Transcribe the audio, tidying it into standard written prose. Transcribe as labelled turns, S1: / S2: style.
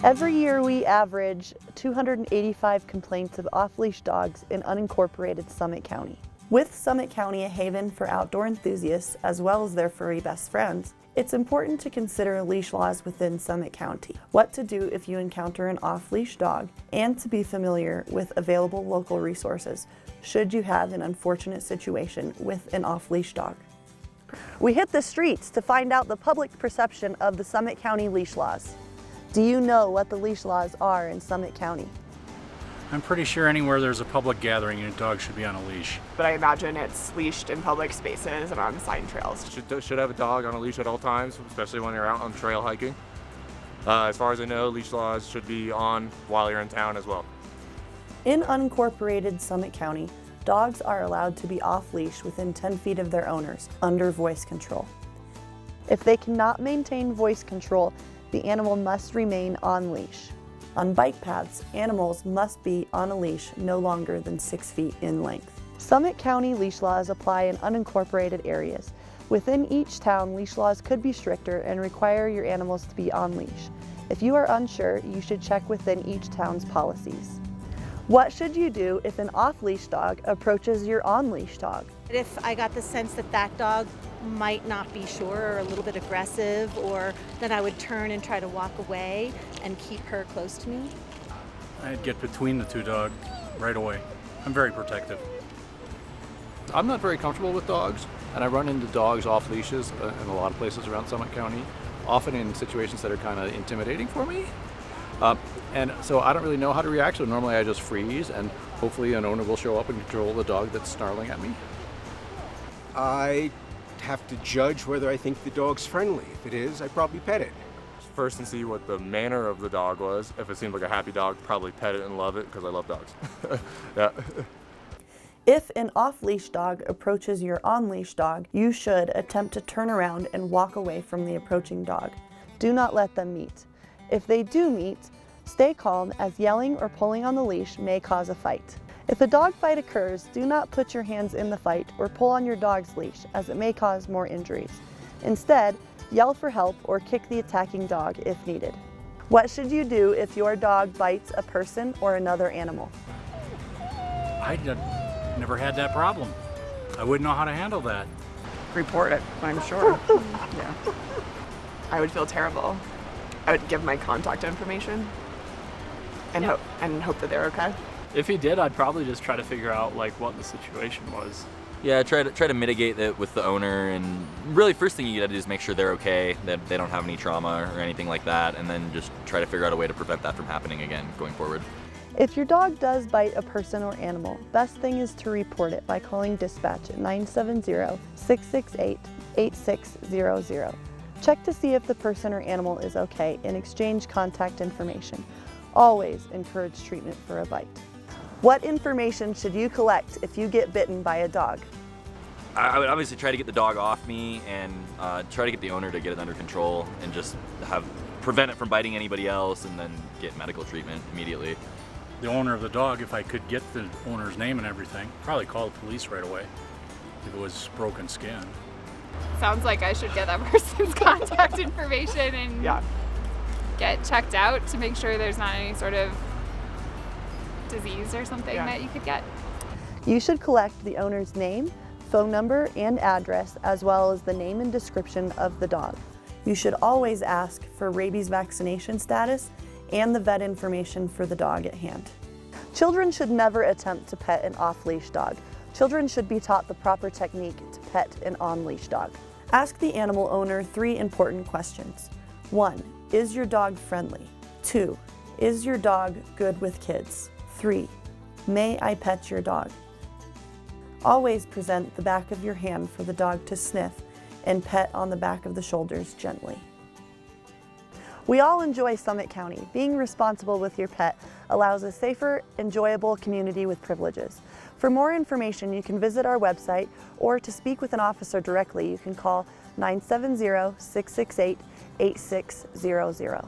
S1: Every year we average 285 complaints of off-leash dogs in unincorporated Summit County. With Summit County a haven for outdoor enthusiasts as well as their furry best friends, it's important to consider leash laws within Summit County, what to do if you encounter an off-leash dog, and to be familiar with available local resources should you have an unfortunate situation with an off-leash dog. We hit the streets to find out the public perception of the Summit County leash laws. Do you know what the leash laws are in Summit County?
S2: I'm pretty sure anywhere there's a public gathering, your dog should be on a leash.
S3: But I imagine it's leashed in public spaces and on sign trails.
S4: Should have a dog on a leash at all times, especially when you're out on trail hiking. As far as I know, leash laws should be on while you're in town as well.
S1: In unincorporated Summit County, dogs are allowed to be off-leash within 10 feet of their owners, under voice control. If they cannot maintain voice control, the animal must remain on leash. On bike paths, animals must be on a leash no longer than 6 feet in length. Summit County leash laws apply in unincorporated areas. Within each town, leash laws could be stricter and require your animals to be on leash. If you are unsure, you should check within each town's policies. What should you do if an off-leash dog approaches your on-leash dog?
S5: If I got the sense that that dog might not be sure or a little bit aggressive, or then I would turn and try to walk away and keep her close to me.
S2: I'd get between the two dogs right away. I'm very protective.
S6: I'm not very comfortable with dogs, and I run into dogs off leashes in a lot of places around Summit County, often in situations that are kind of intimidating for me. And so I don't really know how to react, so normally I just freeze, and hopefully an owner will show up and control the dog that's snarling at me.
S7: I have to judge whether I think the dog's friendly. If it is, I'd probably pet it.
S4: First and see what the manner of the dog was. If it seemed like a happy dog, probably pet it and love it because I love dogs. Yeah.
S1: If an off-leash dog approaches your on-leash dog, you should attempt to turn around and walk away from the approaching dog. Do not let them meet. If they do meet, stay calm, as yelling or pulling on the leash may cause a fight. If a dog fight occurs, do not put your hands in the fight or pull on your dog's leash, as it may cause more injuries. Instead, yell for help or kick the attacking dog if needed. What should you do if your dog bites a person or another animal?
S2: I never had that problem. I wouldn't know how to handle that.
S3: Report it, I'm sure. Yeah. I would feel terrible. I would give my contact information and hope that they're okay.
S8: If he did, I'd probably just try to figure out like what the situation was.
S9: Yeah, try to mitigate it with the owner, and really first thing you gotta do is make sure they're okay, that they don't have any trauma or anything like that, and then just try to figure out a way to prevent that from happening again going forward.
S1: If your dog does bite a person or animal, best thing is to report it by calling dispatch at 970-668-8600. Check to see if the person or animal is okay and exchange contact information. Always encourage treatment for a bite. What information should you collect if you get bitten by a dog?
S9: I would obviously try to get the dog off me and try to get the owner to get it under control and just prevent it from biting anybody else, and then get medical treatment immediately.
S2: The owner of the dog, if I could get the owner's name and everything, probably call the police right away if it was broken skin.
S10: Sounds like I should get that person's contact information and get checked out to make sure there's not any sort of disease or something that you could get.
S1: You should collect the owner's name, phone number, and address, as well as the name and description of the dog. You should always ask for rabies vaccination status and the vet information for the dog at hand. Children should never attempt to pet an off-leash dog. Children should be taught the proper technique to pet an on-leash dog. Ask the animal owner 3 important questions. 1. Is your dog friendly? 2. Is your dog good with kids? 3. May I pet your dog? Always present the back of your hand for the dog to sniff and pet on the back of the shoulders gently. We all enjoy Summit County. Being responsible with your pet allows a safer, enjoyable community with privileges. For more information, you can visit our website, or to speak with an officer directly, you can call 970-668-8600.